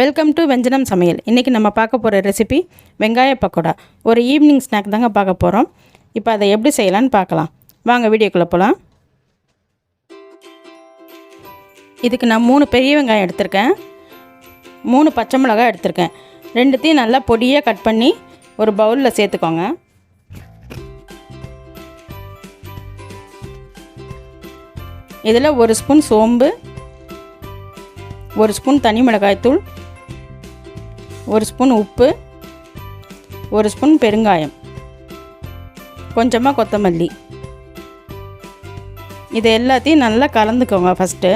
Welcome to வெஞ்சனம் சமையல். இன்றைக்கி நம்ம பார்க்க போகிற ரெசிபி வெங்காய பக்கோடா. ஒரு ஈவினிங் ஸ்நாக் தாங்க பார்க்க போகிறோம். இப்போ அதை எப்படி செய்யலான்னு பார்க்கலாம். வாங்க வீடியோக்குள்ளே போகலாம். இதுக்கு நான் 3 பெரிய வெங்காயம் எடுத்திருக்கேன், 3 பச்சை மிளகாய் எடுத்திருக்கேன். ரெண்டுத்தையும் நல்லா பொடியாக கட் பண்ணி ஒரு பவுலில் சேர்த்துக்கோங்க. இதில் 1 ஸ்பூன் சோம்பு, 1 ஸ்பூன் தனி மிளகாய்த்தூள், 1 ஸ்பூன் உப்பு, 1 ஸ்பூன் பெருங்காயம், கொஞ்சமாக கொத்தமல்லி. இது எல்லாத்தையும் நல்லா கலந்துக்கோங்க. ஃபஸ்ட்டு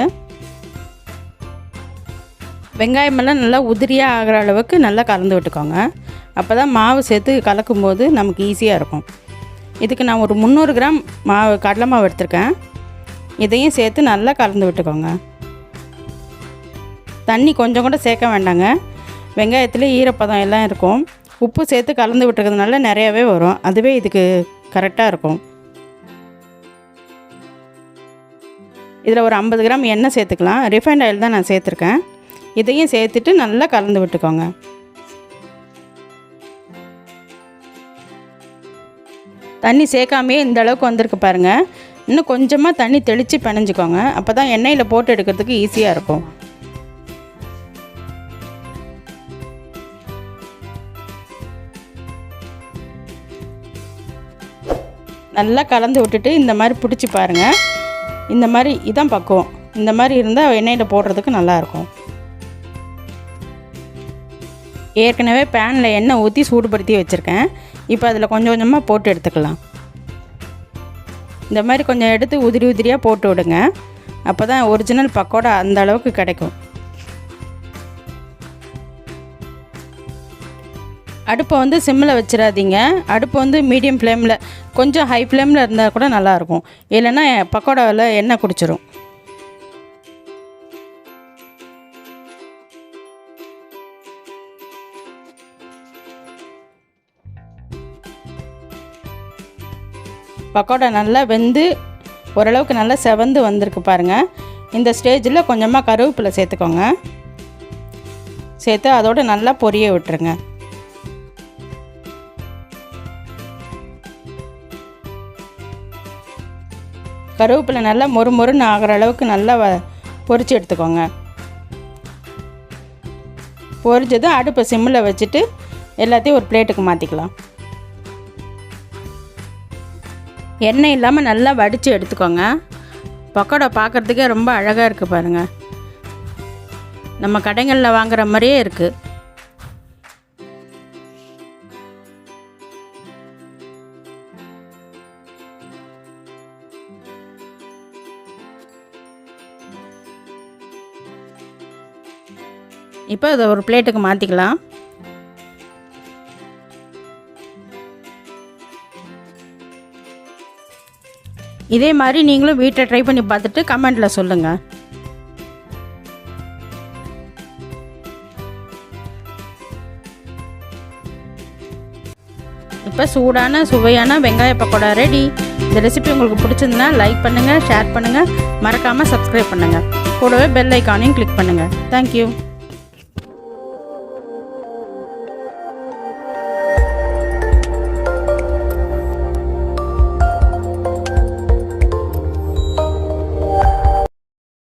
வெங்காயமெல்லாம் நல்லா உதிரியாக ஆகிற அளவுக்கு நல்லா கலந்து விட்டுக்கோங்க. அப்போ தான் மாவு சேர்த்து கலக்கும்போது நமக்கு ஈஸியாக இருக்கும். இதுக்கு நான் ஒரு 300 கிராம் கடலை மாவு எடுத்திருக்கேன். இதையும் சேர்த்து நல்லா கலந்து விட்டுக்கோங்க. தண்ணி கொஞ்சம் கூட சேர்க்க வேண்டாங்க. வெங்காயத்தில் ஈரப்பதம் எல்லாம் இருக்கும். உப்பு சேர்த்து கலந்து விட்டுறதுனால நிறையாவே வரும். அதுவே இதுக்கு கரெக்டாக இருக்கும். இதில் ஒரு 50 கிராம் எண்ணெய் சேர்த்துக்கலாம். ரிஃபைண்ட் ஆயில் தான் நான் சேர்த்துருக்கேன். இதையும் சேர்த்துட்டு நல்லா கலந்து விட்டுக்கோங்க. தண்ணி சேர்க்காமையே இந்த அளவுக்கு வந்திருக்கு பாருங்கள். இன்னும் கொஞ்சமாக தண்ணி தெளித்து பிணைஞ்சிக்கோங்க. அப்போ தான் எண்ணெயில் போட்டு எடுக்கிறதுக்கு ஈஸியாக இருக்கும். நல்லா கலந்து விட்டுட்டு இந்த மாதிரி பிடிச்சி பாருங்கள். இந்த மாதிரி இதான் பக்குவம். இந்த மாதிரி இருந்தால் எண்ணெயில் போடுறதுக்கு நல்லாயிருக்கும். ஏற்கனவே பேனில் எண்ணெய் ஊற்றி சூடுபடுத்தி வச்சுருக்கேன். இப்போ அதில் கொஞ்சம் கொஞ்சமாக போட்டு எடுத்துக்கலாம். இந்த மாதிரி கொஞ்சம் எடுத்து உதிரி உதிரியாக போட்டு விடுங்க. அப்போ தான் ஒரிஜினல் பக்கோடா அந்த அளவுக்கு கிடைக்கும். அடுப்பை வந்து சிம்மில் வச்சிடாதீங்க. அடுப்பு வந்து மீடியம் ஃப்ளேமில், கொஞ்சம் ஹை ஃப்ளேமில் இருந்தால் கூட நல்லாயிருக்கும். இல்லைன்னா பக்கோடாவில் எண்ணெய் குடிச்சிரும். பக்கோடா நல்லா வெந்து ஓரளவுக்கு நல்லா செவந்து வந்திருக்கு பாருங்கள். இந்த ஸ்டேஜில் கொஞ்சமாக கருவேப்பிலை சேர்த்துக்கோங்க. சேர்த்து அதோடு நல்லா பொரிய விட்டுருங்க. கருவேப்பிலை நல்லா மொறுமொறுன்னு ஆகிற அளவுக்கு நல்லா பொரித்து எடுத்துக்கோங்க. பொரிச்சதும் அடுப்பை சிம்மில் வச்சுட்டு எல்லாத்தையும் ஒரு பிளேட்டுக்கு மாற்றிக்கலாம். எண்ணெய் இல்லாமல் நல்லா வடித்து எடுத்துக்கோங்க. பக்கோடா பார்க்குறதுக்கே ரொம்ப அழகாக இருக்குது பாருங்கள். நம்ம கடைகளில் வாங்குகிற மாதிரியே இருக்குது. இப்போ அதை ஒரு பிளேட்டுக்கு மாற்றிக்கலாம். இதே மாதிரி நீங்களும் வீட்டில் ட்ரை பண்ணி பார்த்துட்டு கமெண்டில் சொல்லுங்கள். இப்போ சூடான சுவையான வெங்காய பக்கோடா ரெடி. இந்த ரெசிபி உங்களுக்கு பிடிச்சிருந்தனா லைக் பண்ணுங்கள், ஷேர் பண்ணுங்கள், மறக்காமல் சப்ஸ்கிரைப் பண்ணுங்கள். கூடவே பெல் ஐக்கானையும் கிளிக் பண்ணுங்கள். தேங்க்யூ.